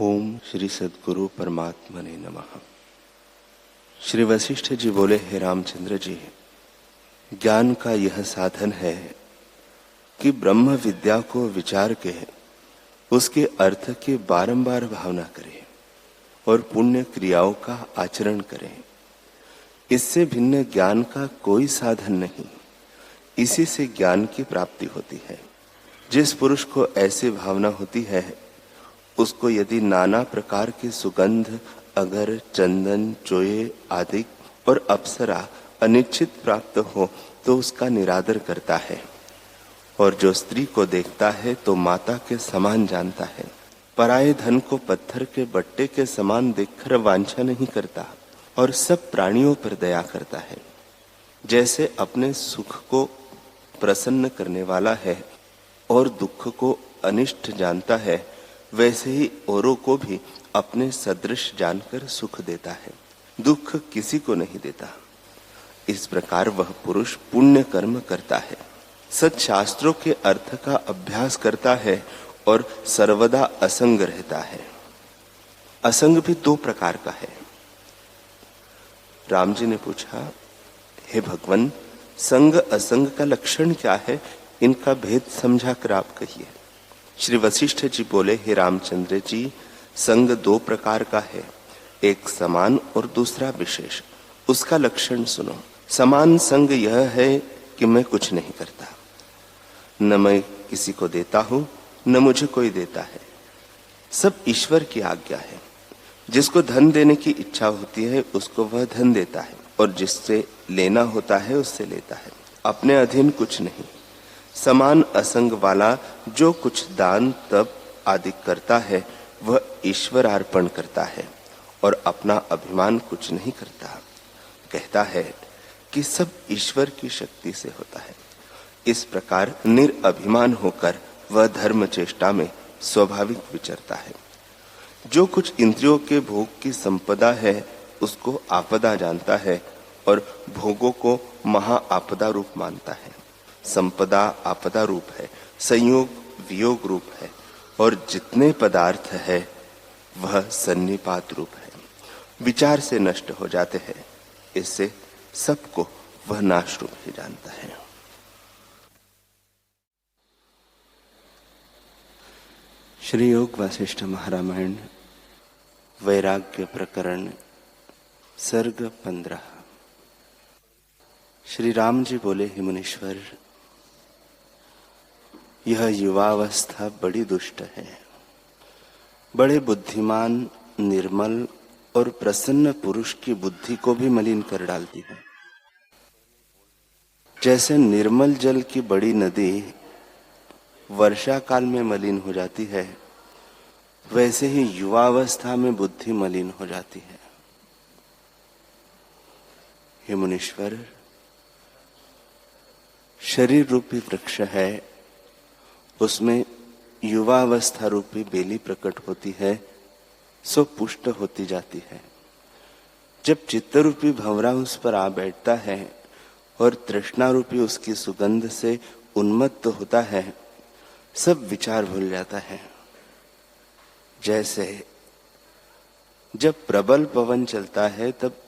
ओम श्री सद्गुरु परमात्मने नमः। श्री वशिष्ठ जी बोले, हे रामचंद्र जी, ज्ञान का यह साधन है कि ब्रह्म विद्या को विचार के उसके अर्थ की बारंबार भावना करें और पुण्य क्रियाओं का आचरण करें। इससे भिन्न ज्ञान का कोई साधन नहीं। इसी से ज्ञान की प्राप्ति होती है। जिस पुरुष को ऐसी भावना होती है, उसको यदि नाना प्रकार की सुगंध, अगर, चंदन, चोये आदि और अप्सरा अनिश्चित प्राप्त हो तो उसका निरादर करता है। और जो स्त्री को देखता है तो माता के समान जानता है। पराये धन को पत्थर के बट्टे के समान देखकर वांछा नहीं करता और सब प्राणियों पर दया करता है। जैसे अपने सुख को प्रसन्न करने वाला है और दुख को अनिष्ट जानता है, वैसे ही औरों को भी अपने सदृश जानकर सुख देता है, दुख किसी को नहीं देता। इस प्रकार वह पुरुष पुण्य कर्म करता है, सत्शास्त्रों के अर्थ का अभ्यास करता है और सर्वदा असंग रहता है। असंग भी दो प्रकार का है। राम जी ने पूछा, हे भगवान, संग असंग का लक्षण क्या है? इनका भेद समझा कर आप कहिए। श्री वशिष्ठ जी बोले, हे रामचंद्र जी, संग दो प्रकार का है, एक समान और दूसरा विशेष। उसका लक्षण सुनो। समान संग यह है कि मैं कुछ नहीं करता, न मैं किसी को देता हूं, न मुझे कोई देता है। सब ईश्वर की आज्ञा है। जिसको धन देने की इच्छा होती है उसको वह धन देता है, और जिससे लेना होता है उससे लेता है। अपने अधीन कुछ नहीं। समान असंग वाला जो कुछ दान तप आदि करता है वह ईश्वर अर्पण करता है और अपना अभिमान कुछ नहीं करता। कहता है कि सब ईश्वर की शक्ति से होता है। इस प्रकार निरअभिमान होकर वह धर्म चेष्टा में स्वाभाविक विचरता है। जो कुछ इंद्रियों के भोग की संपदा है उसको आपदा जानता है और भोगों को महा आपदा रूप मानता है। संपदा आपदा रूप है, संयोग वियोग रूप है, और जितने पदार्थ है वह सन्निपात रूप है, विचार से नष्ट हो जाते हैं। इससे सबको वह नाश रूप ही जानता है। श्री योग वासिष्ठ महारामायण वैराग्य प्रकरण सर्ग 15। श्री राम जी बोले, हे मुनीश्वर, यह युवावस्था बड़ी दुष्ट है। बड़े बुद्धिमान, निर्मल और प्रसन्न पुरुष की बुद्धि को भी मलिन कर डालती है। जैसे निर्मल जल की बड़ी नदी वर्षा काल में मलिन हो जाती है, वैसे ही युवावस्था में बुद्धि मलिन हो जाती है। हे मुनीश्वर, शरीर रूपी वृक्ष है, उसमें युवावस्था रूपी बेली प्रकट होती है, सो पुष्ट होती जाती है। जब चित्त रूपी भंवरा उस पर आ बैठता है और तृष्णा रूपी उसकी सुगंध से उन्मत्त होता है, सब विचार भूल जाता है। जैसे जब प्रबल पवन चलता है तब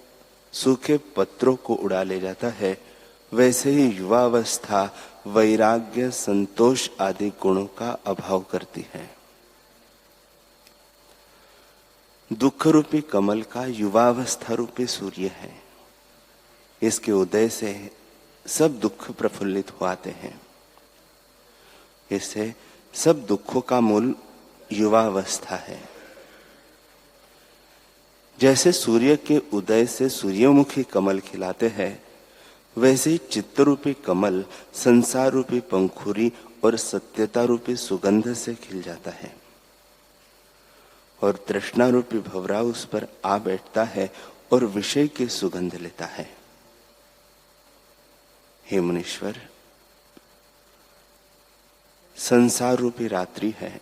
सूखे पत्रों को उड़ा ले जाता है, वैसे ही युवावस्था वैराग्य, संतोष आदि गुणों का अभाव करती है। दुख रूपी कमल का युवावस्था रूपी सूर्य है। इसके उदय से सब दुख प्रफुल्लित हो आते हैं। इससे सब दुखों का मूल युवावस्था है। जैसे सूर्य के उदय से सूर्यमुखी कमल खिलाते हैं, वैसे ही चित्त रूपी कमल संसार रूपी पंखुरी और सत्यता रूपी सुगंध से खिल जाता है, और तृष्णा रूपी भंवरा उस पर आ बैठता है और विषय की सुगंध लेता है। हे मुनीश्वर, संसार रूपी रात्रि है,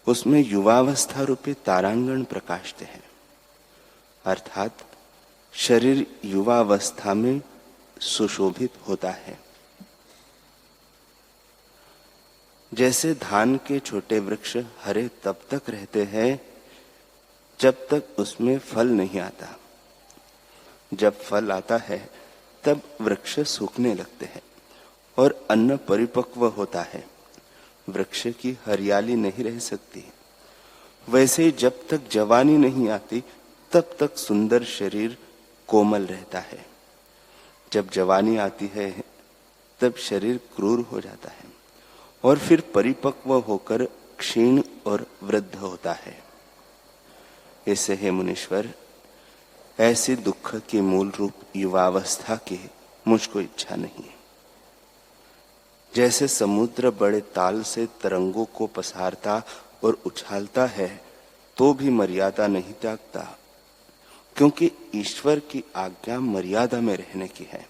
उसमें युवावस्था रूपी तारांगण प्रकाशते हैं। अर्थात शरीर युवावस्था में सुशोभित होता है। जैसे धान के छोटे वृक्ष हरे तब तक रहते हैं जब तक उसमें फल नहीं आता। जब फल आता है तब वृक्ष सूखने लगते हैं और अन्न परिपक्व होता है। वृक्ष की हरियाली नहीं रह सकती। वैसे ही जब तक जवानी नहीं आती तब तक सुंदर शरीर कोमल रहता है। जब जवानी आती है तब शरीर क्रूर हो जाता है और फिर परिपक्व होकर क्षीण और वृद्ध होता है। ऐसे हे मुनीश्वर, ऐसी दुख के मूल रूप युवावस्था की मुझको इच्छा नहीं है। जैसे समुद्र बड़े ताल से तरंगों को पसारता और उछालता है तो भी मर्यादा नहीं त्यागता, क्योंकि ईश्वर की आज्ञा मर्यादा में रहने की है।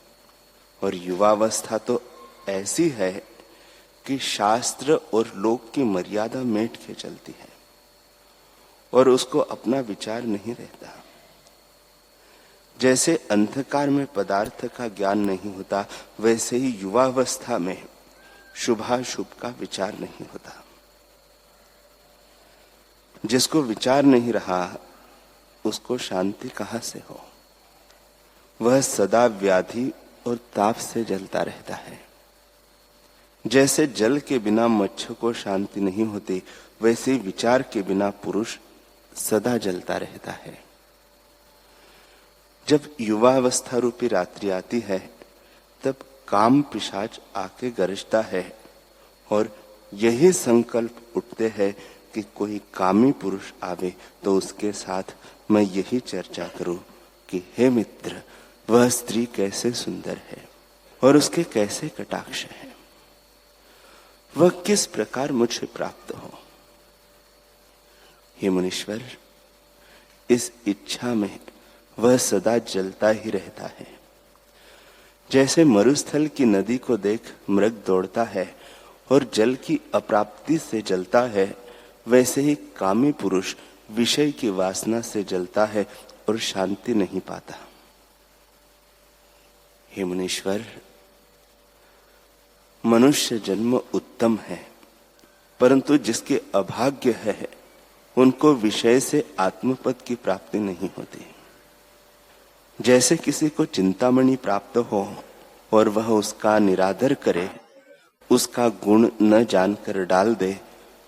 और युवावस्था तो ऐसी है कि शास्त्र और लोक की मर्यादा मेट के चलती है और उसको अपना विचार नहीं रहता। जैसे अंधकार में पदार्थ का ज्ञान नहीं होता, वैसे ही युवावस्था में शुभाशुभ का विचार नहीं होता। जिसको विचार नहीं रहा उसको शांति कहां से हो? वह सदा व्याधि और ताप से जलता रहता है। जैसे जल के बिना मच्छ को शांति नहीं होती, वैसे ही विचार के बिना पुरुष सदा जलता रहता है। जब युवावस्था रूपी रात्रि आती है तब काम पिशाच आके गरजता है और यही संकल्प उठते हैं कि कोई कामी पुरुष आवे तो उसके साथ मैं यही चर्चा करूं कि हे मित्र, वह स्त्री कैसे सुंदर है और उसके कैसे कटाक्ष है, वह किस प्रकार मुझे प्राप्त हो। हे मुनीश्वर, इस इच्छा में वह सदा जलता ही रहता है। जैसे मरुस्थल की नदी को देख मृग दौड़ता है और जल की अप्राप्ति से जलता है, वैसे ही कामी पुरुष विषय की वासना से जलता है और शांति नहीं पाता। हे मुनीश्वर, मनुष्य जन्म उत्तम है, परंतु जिसके अभाग्य है उनको विषय से आत्मपद की प्राप्ति नहीं होती। जैसे किसी को चिंतामणि प्राप्त हो और वह उसका निरादर करे, उसका गुण न जानकर डाल दे,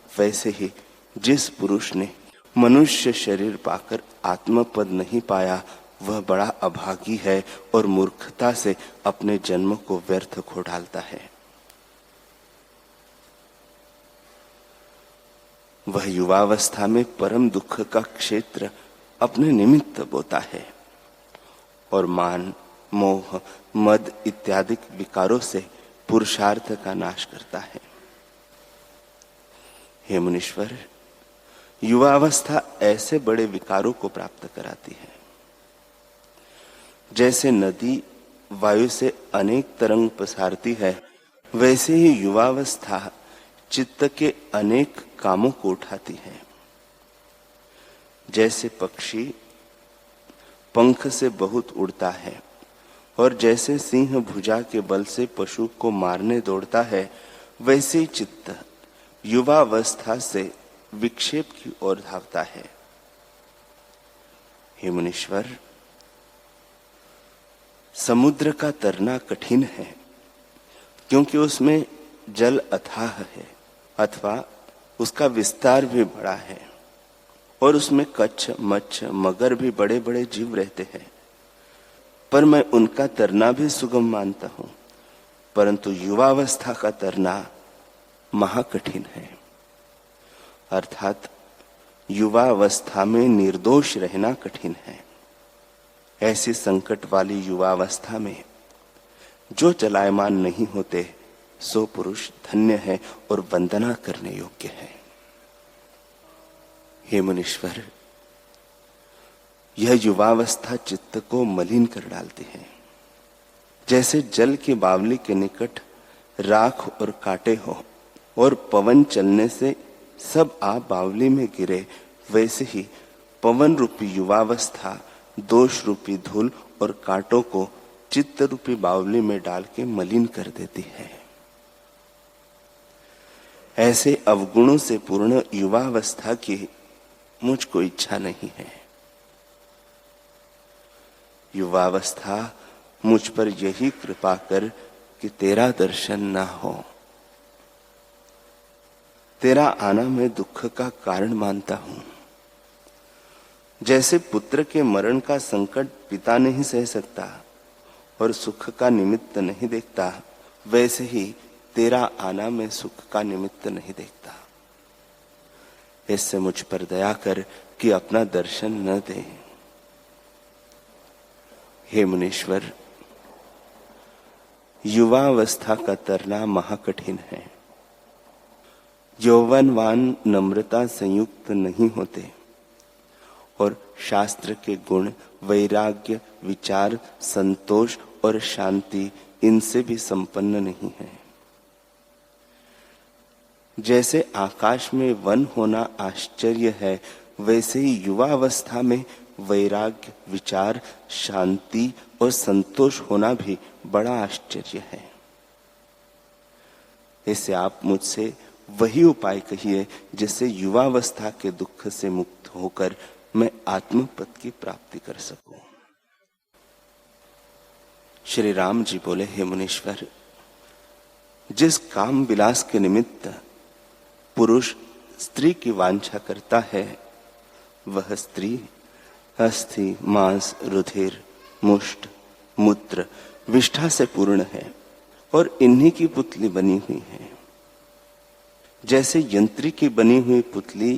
वैसे ही जिस पुरुष ने मनुष्य शरीर पाकर आत्मपद नहीं पाया वह बड़ा अभागी है और मूर्खता से अपने जन्म को व्यर्थ खो डालता है। वह युवावस्था में परम दुख का क्षेत्र अपने निमित्त बोता है और मान, मोह, मद इत्यादि विकारों से पुरुषार्थ का नाश करता है। हे मुनीश्वर, युवावस्था ऐसे बड़े विकारों को प्राप्त कराती है। जैसे नदी वायु से अनेक तरंग पसारती है, वैसे ही युवावस्था चित्त के अनेक कामों को उठाती है। जैसे पक्षी पंख से बहुत उड़ता है और जैसे सिंह भुजा के बल से पशु को मारने दौड़ता है, वैसे ही चित्त युवावस्था से विक्षेप की ओर धावता है। हे मुनीश्वर, समुद्र का तरना कठिन है क्योंकि उसमें जल अथाह है अथवा उसका विस्तार भी बड़ा है और उसमें कच्छ, मच्छ, मगर भी बड़े बड़े जीव रहते हैं, पर मैं उनका तरना भी सुगम मानता हूं। परंतु युवावस्था का तरना महाकठिन है। अर्थात युवावस्था में निर्दोष रहना कठिन है। ऐसी संकट वाली युवावस्था में जो चलायमान नहीं होते सो पुरुष धन्य है और वंदना करने योग्य है। हे मुनीश्वर, यह युवावस्था चित्त को मलिन कर डालती है। जैसे जल की बावली के निकट राख और कांटे हो और पवन चलने से सब आप बावली में गिरे, वैसे ही पवन रूपी युवावस्था दोष रूपी धूल और कांटों को चित्त रूपी बावली में डाल के मलिन कर देती है। ऐसे अवगुणों से पूर्ण युवावस्था की मुझको इच्छा नहीं है। युवावस्था मुझ पर यही कृपा कर कि तेरा दर्शन ना हो। तेरा आना मैं दुख का कारण मानता हूं। जैसे पुत्र के मरण का संकट पिता नहीं सह सकता और सुख का निमित्त नहीं देखता, वैसे ही तेरा आना मैं सुख का निमित्त नहीं देखता। इससे मुझ पर दया कर कि अपना दर्शन न दे। हे मुनीश्वर, युवावस्था का तरना महाकठिन है। यौवनवान नम्रता संयुक्त नहीं होते और शास्त्र के गुण, वैराग्य, विचार, संतोष और शांति इनसे भी संपन्न नहीं है। जैसे आकाश में वन होना आश्चर्य है, वैसे ही युवावस्था में वैराग्य, विचार, शांति और संतोष होना भी बड़ा आश्चर्य है। इससे आप मुझसे वही उपाय कहिए जिससे युवावस्था के दुख से मुक्त होकर मैं आत्मपद की प्राप्ति कर सकूं। श्री राम जी बोले, हे मुनीश्वर, जिस काम विलास के निमित्त पुरुष स्त्री की वांछा करता है, वह स्त्री अस्थि, मांस, रुधिर, मुष्ट, मूत्र, विष्ठा से पूर्ण है और इन्हीं की पुतली बनी हुई है। जैसे यंत्री की बनी हुई पुतली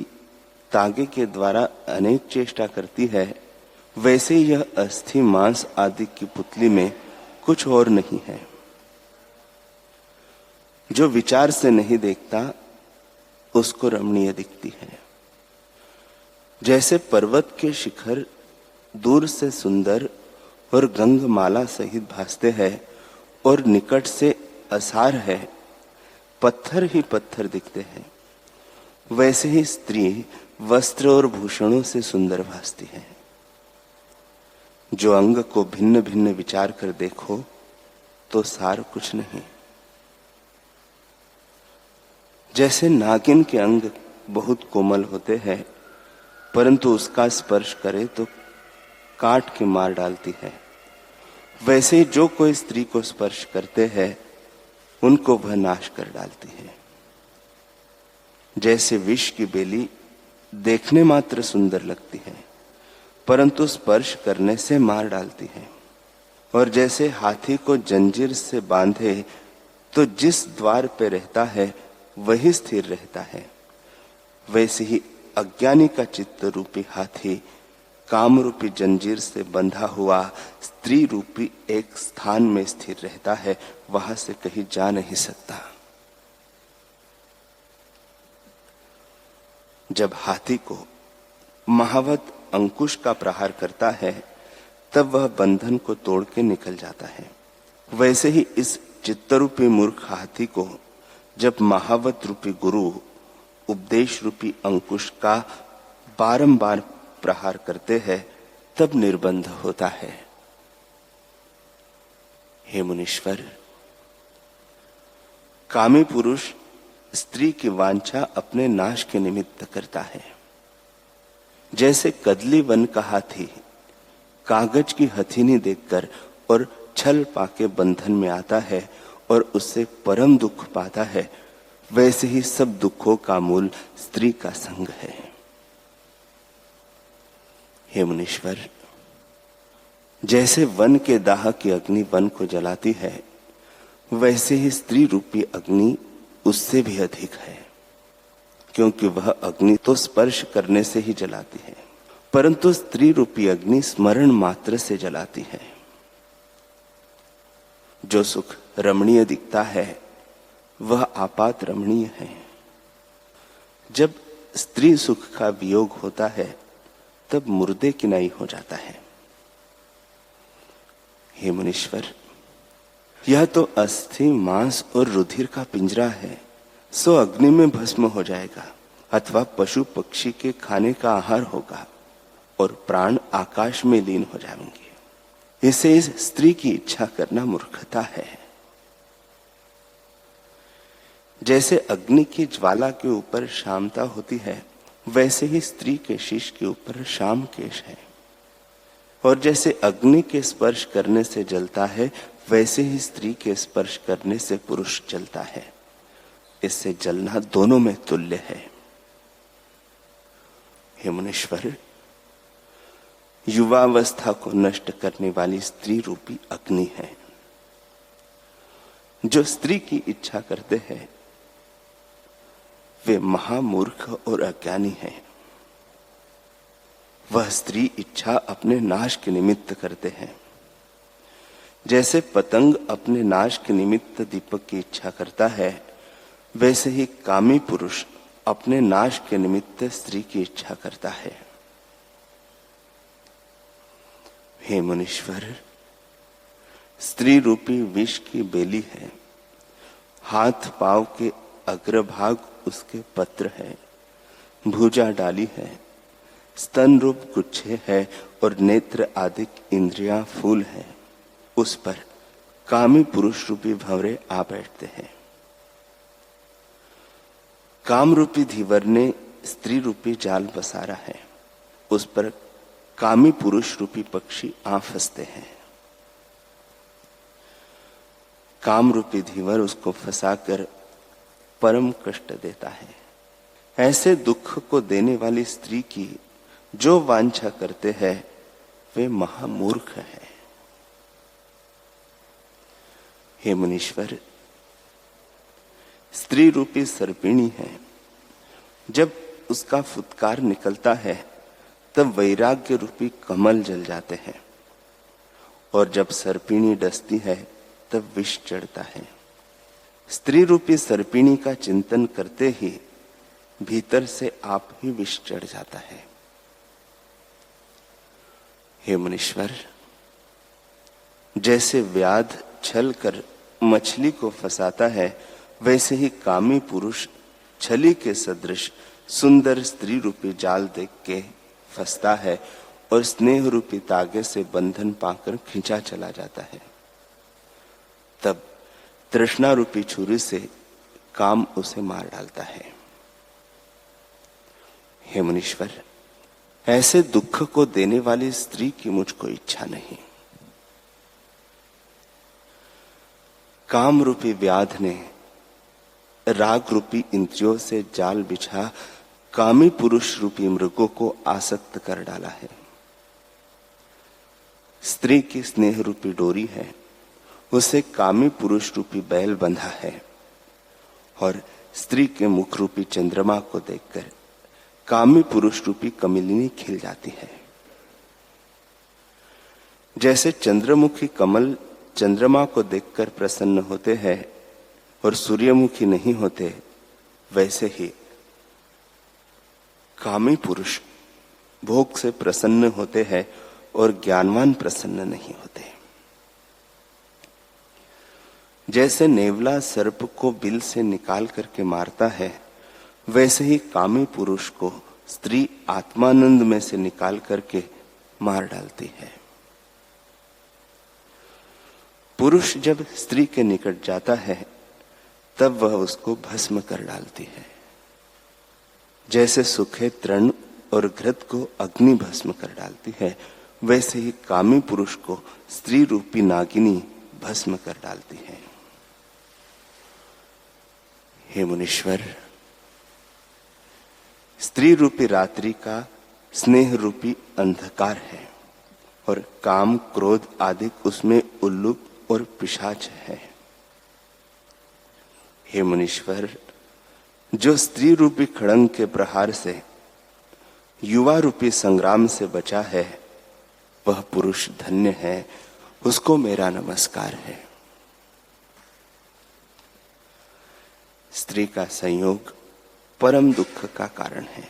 तागे के द्वारा अनेक चेष्टा करती है, वैसे यह अस्थि, मांस आदि की पुतली में कुछ और नहीं है। जो विचार से नहीं देखता उसको रमणीय दिखती है। जैसे पर्वत के शिखर दूर से सुंदर और गंगमाला सहित भासते हैं और निकट से असार है, पत्थर ही पत्थर दिखते हैं, वैसे ही स्त्री वस्त्र और भूषणों से सुंदर भासती है। जो अंग को भिन्न भिन्न विचार कर देखो तो सार कुछ नहीं। जैसे नागिन के अंग बहुत कोमल होते हैं, परंतु उसका स्पर्श करे तो काट के मार डालती है, वैसे ही जो कोई स्त्री को स्पर्श करते हैं उनको वह नाश कर डालती है। जैसे विष की बेली देखने मात्र सुंदर लगती है, परंतु स्पर्श करने से मार डालती है। और जैसे हाथी को जंजीर से बांधे तो जिस द्वार पे रहता है वही स्थिर रहता है, वैसे ही अज्ञानी का चित्त रूपी हाथी काम रूपी जंजीर से बंधा हुआ स्त्री रूपी एक स्थान में स्थिर रहता है, वहां से कहीं जा नहीं सकता। जब हाथी को महावत अंकुश का प्रहार करता है, तब वह बंधन को तोड़ के निकल जाता है। वैसे ही इस चित्तरूपी मूर्ख हाथी को जब महावत रूपी गुरु उपदेश रूपी अंकुश का बारंबार प्रहार करते हैं, तब निर्बंध होता है। हे मुनीश्वर, कामी पुरुष स्त्री की वांछा अपने नाश के निमित्त करता है। जैसे कदली वन का हाथी कागज की हथीनी देखकर और छल पाके बंधन में आता है और उससे परम दुख पाता है, वैसे ही सब दुखों का मूल स्त्री का संग है। हे मुनीश्वर, जैसे वन के दाह की अग्नि वन को जलाती है, वैसे ही स्त्री रूपी अग्नि उससे भी अधिक है, क्योंकि वह अग्नि तो स्पर्श करने से ही जलाती है, परंतु स्त्री रूपी अग्नि स्मरण मात्र से जलाती है। जो सुख रमणीय दिखता है वह आपात रमणीय है। जब स्त्री सुख का वियोग होता है तब मुर्दे किनाई हो जाता है। हे मुनीश्वर, यह तो अस्थि, मांस और रुधिर का पिंजरा है, सो अग्नि में भस्म हो जाएगा अथवा पशु पक्षी के खाने का आहार होगा और प्राण आकाश में लीन हो जाएंगे। इसे इस स्त्री की इच्छा करना मूर्खता है। जैसे अग्नि की ज्वाला के ऊपर श्यामता होती है, वैसे ही स्त्री के शीश के ऊपर श्याम केश है। और जैसे अग्नि के स्पर्श करने से जलता है, वैसे ही स्त्री के स्पर्श करने से पुरुष जलता है। इससे जलना दोनों में तुल्य है। हे मुनीश्वर, युवावस्था को नष्ट करने वाली स्त्री रूपी अग्नि है। जो स्त्री की इच्छा करते हैं वे महामूर्ख और अज्ञानी हैं। वह स्त्री इच्छा अपने नाश के निमित्त करते हैं। जैसे पतंग अपने नाश के निमित्त दीपक की इच्छा करता है, वैसे ही कामी पुरुष अपने नाश के निमित्त स्त्री की इच्छा करता है। हे मुनीश्वर, स्त्री रूपी विष की बेली है। हाथ पांव के अग्रभाग उसके पत्र है, भुजा डाली है, स्तन रूप गुच्छे है और नेत्र आदि इंद्रियां फूल है। उस पर कामी पुरुष रूपी भंवरे आ बैठते हैं। काम रूपी धीवर ने स्त्री रूपी जाल बसारा है। उस पर कामी पुरुष रूपी पक्षी आ फंसते हैं। काम रूपी धीवर उसको फंसाकर परम कष्ट देता है। ऐसे दुख को देने वाली स्त्री की जो वांछा करते हैं वे महामूर्ख है। हे मुनीश्वर, स्त्री रूपी सर्पिणी है। जब उसका फुत्कार निकलता है तब वैराग्य रूपी कमल जल जाते हैं, और जब सर्पिणी डसती है तब विष चढ़ता है। स्त्री रूपी सर्पिणी का चिंतन करते ही भीतर से आप ही विष चढ़ जाता है। हे मुनीश्वर, जैसे व्याध छल कर मछली को फंसाता है, वैसे ही कामी पुरुष छली के सदृश सुंदर स्त्री रूपी जाल देख के फंसता है और स्नेह रूपी तागे से बंधन पाकर खींचा चला जाता है। तब तृष्णा रूपी छुरी से काम उसे मार डालता है। हे मुनीश्वर, ऐसे दुख को देने वाली स्त्री की मुझको इच्छा नहीं। काम रूपी व्याध ने राग रूपी इंद्रियों से जाल बिछा कामी पुरुष रूपी मृगों को आसक्त कर डाला है। स्त्री की स्नेह रूपी डोरी है, उसे कामी पुरुष रूपी बैल बंधा है, और स्त्री के मुख रूपी चंद्रमा को देखकर कामी पुरुष रूपी कमलिनी खिल जाती है। जैसे चंद्रमुखी कमल चंद्रमा को देखकर प्रसन्न होते हैं और सूर्यमुखी नहीं होते, वैसे ही कामी पुरुष भोग से प्रसन्न होते हैं और ज्ञानवान प्रसन्न नहीं होते। जैसे नेवला सर्प को बिल से निकाल करके मारता है, वैसे ही कामी पुरुष को स्त्री आत्मानंद में से निकाल करके मार डालती है। पुरुष जब स्त्री के निकट जाता है तब वह उसको भस्म कर डालती है। जैसे सुखे तृण और घृत को अग्नि भस्म कर डालती है, वैसे ही कामी पुरुष को स्त्री रूपी नागिनी भस्म कर डालती है। हे मुनीश्वर, स्त्री रूपी रात्रि का स्नेह रूपी अंधकार है, और काम क्रोध आदि उसमें उल्लूक और पिशाच है। हे मुनीश्वर, जो स्त्री रूपी खड़ंग के प्रहार से युवा रूपी संग्राम से बचा है, वह पुरुष धन्य है, उसको मेरा नमस्कार है। स्त्री का संयोग परम दुख का कारण है,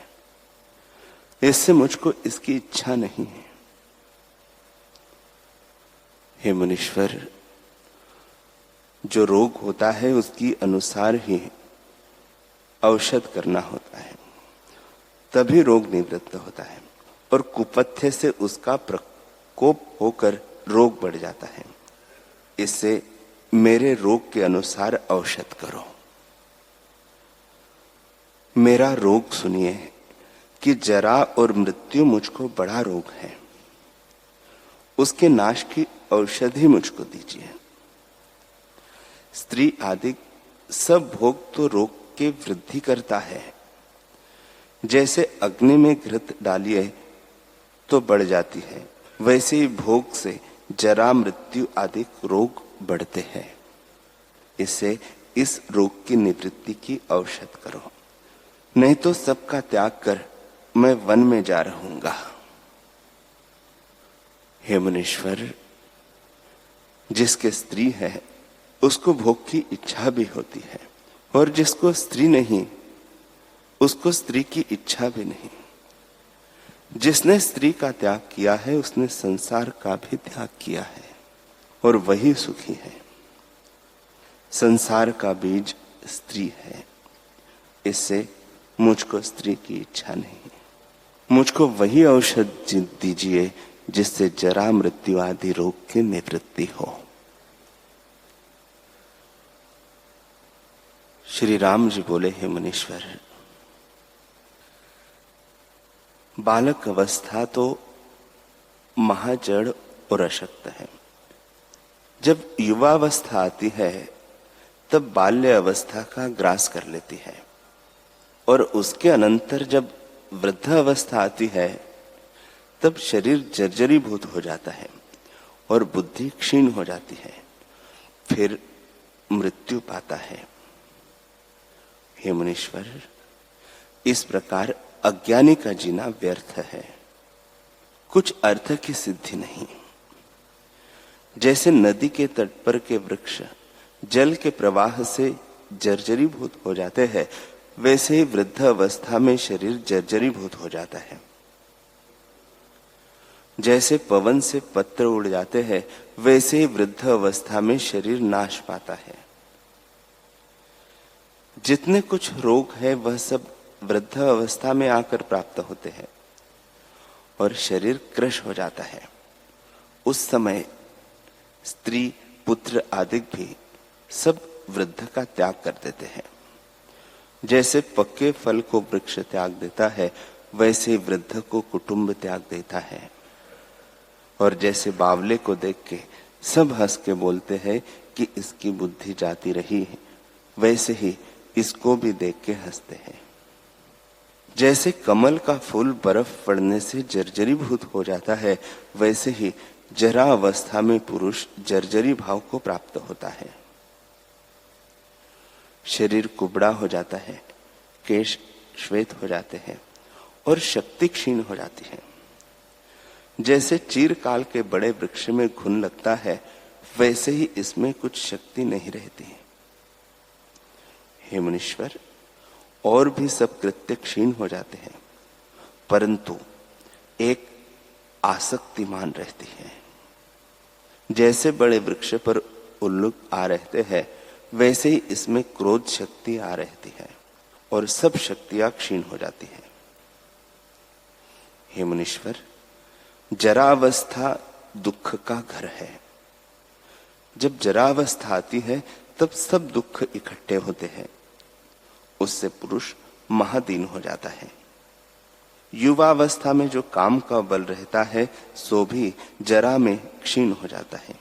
इससे मुझको इसकी इच्छा नहीं है। हे मुनीश्वर, जो रोग होता है उसकी अनुसार ही औषध करना होता है, तभी रोग निवृत्त होता है, और कुपथ्य से उसका प्रकोप होकर रोग बढ़ जाता है। इससे मेरे रोग के अनुसार औषध करो। मेरा रोग सुनिए कि जरा और मृत्यु मुझको बड़ा रोग है, उसके नाश की औषधि मुझको दीजिए। स्त्री आदि सब भोग तो रोग के वृद्धि करता है। जैसे अग्नि में घृत डालिए तो बढ़ जाती है, वैसे ही भोग से जरा मृत्यु आदि रोग बढ़ते हैं। इससे इस रोग की निवृत्ति की औषध करो, नहीं तो सबका त्याग कर मैं वन में जा रहूंगा। हे मुनीश्वर, जिसके स्त्री है उसको भोग की इच्छा भी होती है, और जिसको स्त्री नहीं उसको स्त्री की इच्छा भी नहीं। जिसने स्त्री का त्याग किया है उसने संसार का भी त्याग किया है, और वही सुखी है। संसार का बीज स्त्री है, इससे मुझको स्त्री की इच्छा नहीं। मुझको वही औषध दीजिए जिससे जरा मृत्यु आदि रोग की निवृत्ति हो। श्री राम जी बोले, हे मुनीश्वर, बालक अवस्था तो महाजड़ और अशक्त है। जब युवावस्था आती है तब बाल्य अवस्था का ग्रास कर लेती है, और उसके अनंतर जब वृद्ध अवस्था आती है तब शरीर जर्जरीभूत हो जाता है और बुद्धि क्षीण हो जाती है, फिर मृत्यु पाता है। हे मुनीश्वर, इस प्रकार अज्ञानी का जीना व्यर्थ है, कुछ अर्थ की सिद्धि नहीं। जैसे नदी के तट पर के वृक्ष जल के प्रवाह से जर्जरीभूत हो जाते हैं, वैसे ही वृद्ध अवस्था में शरीर जर्जरीभूत हो जाता है। जैसे पवन से पत्र उड़ जाते हैं, वैसे ही वृद्ध अवस्था में शरीर नाश पाता है। जितने कुछ रोग है वह सब वृद्ध अवस्था में आकर प्राप्त होते हैं और शरीर क्रश हो जाता है। उस समय स्त्री पुत्र आदि भी सब वृद्ध का त्याग कर देते हैं। जैसे पक्के फल को वृक्ष त्याग देता है, वैसे वृद्ध को कुटुंब त्याग देता है। और जैसे बावले को देख के सब हंस के बोलते हैं कि इसकी बुद्धि जाती रही है, वैसे ही इसको भी देख के हंसते हैं। जैसे कमल का फूल बर्फ पड़ने से जर्जरीभूत हो जाता है, वैसे ही जरा अवस्था में पुरुष जर्जरी भाव को प्राप्त होता है। शरीर कुबड़ा हो जाता है, केश श्वेत हो जाते हैं और शक्ति क्षीण हो जाती है। जैसे चीरकाल के बड़े वृक्ष में घुन लगता है, वैसे ही इसमें कुछ शक्ति नहीं रहती। हे मुनीश्वर, और भी सब कृत्य क्षीण हो जाते हैं, परंतु एक आसक्तिमान रहती है। जैसे बड़े वृक्ष पर उल्लुक आ रहते हैं, वैसे ही इसमें क्रोध शक्ति आ रहती है और सब शक्तियां क्षीण हो जाती है। हे मुनीश्वर, जरावस्था दुख का घर है। जब जरावस्था आती है तब सब दुख इकट्ठे होते हैं, उससे पुरुष महादीन हो जाता है। युवावस्था में जो काम का बल रहता है सो भी जरा में क्षीण हो जाता है।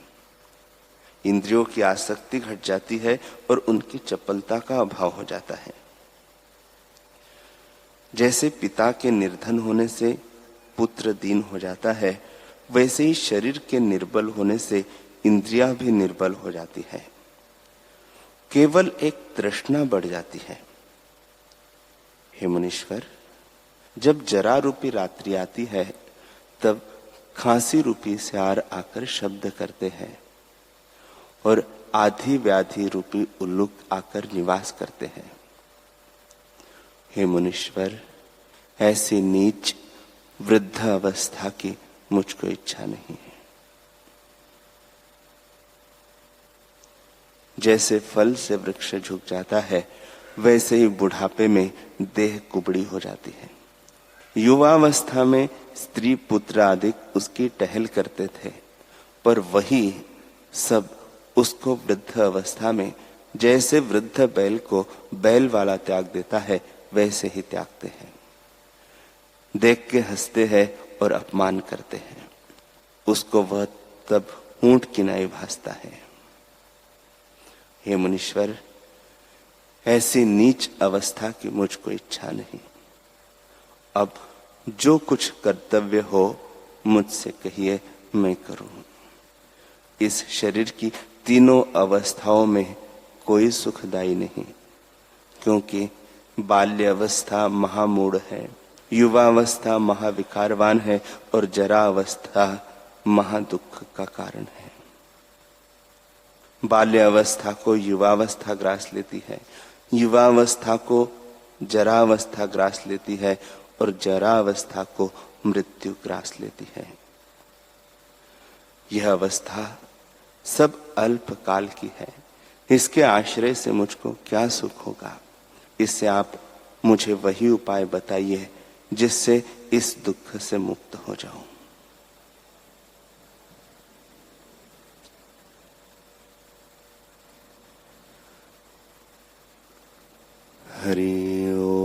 इंद्रियों की आसक्ति घट जाती है और उनकी चपलता का अभाव हो जाता है। जैसे पिता के निर्धन होने से पुत्र दीन हो जाता है, वैसे ही शरीर के निर्बल होने से इंद्रियां भी निर्बल हो जाती है। केवल एक तृष्णा बढ़ जाती है। हे मुनीश्वर, जब जरा रूपी रात्रि आती है तब खांसी रूपी स्यार आकर शब्द करते हैं और आधी व्याधि रूपी उल्लुक आकर निवास करते हैं। हे मुनीश्वर, ऐसी नीच वृद्ध अवस्था की मुझको इच्छा नहीं है। जैसे फल से वृक्ष झुक जाता है, वैसे ही बुढ़ापे में देह कुबड़ी हो जाती है। युवावस्था में स्त्री पुत्र आदि उसकी टहल करते थे, पर वही सब उसको वृद्ध अवस्था में जैसे वृद्ध बैल को बैल वाला त्याग देता है, वैसे ही त्यागते हैं। देख के हंसते हैं और अपमान करते हैं, उसको वह तब ऊंट की नाई भासता है। हे मुनीश्वर, ऐसी नीच अवस्था की मुझको इच्छा नहीं। अब जो कुछ कर्तव्य हो मुझसे कहिए, मैं करूं। इस शरीर की तीनों अवस्थाओं में कोई सुखदायी नहीं, क्योंकि बाल्यावस्था महामूढ़ है, युवावस्था महाविकारवान है और जरावस्था महादुख का कारण है। बाल्यावस्था को युवावस्था ग्रास लेती है, युवावस्था को जरावस्था ग्रास लेती है और जरावस्था को मृत्यु ग्रास लेती है। यह अवस्था सब अल्प काल की है, इसके आश्रय से मुझको क्या सुख होगा। इससे आप मुझे वही उपाय बताइए जिससे इस दुख से मुक्त हो जाऊं। हरि ओम।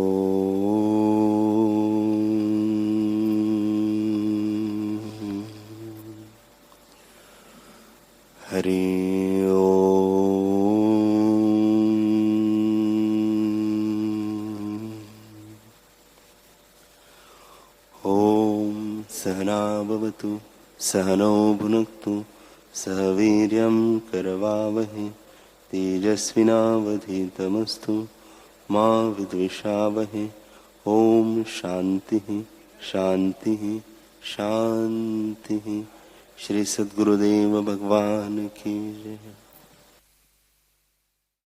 हरि ओम। ओम सहना भवतु सहनौ भुनक्तु सह वीर्यं करवावहै तेजस्विनावधीतमस्तु मा विद्विषावहै। ओम शांति शांति शांति। श्री सद्गुरुदेव भगवान की जय।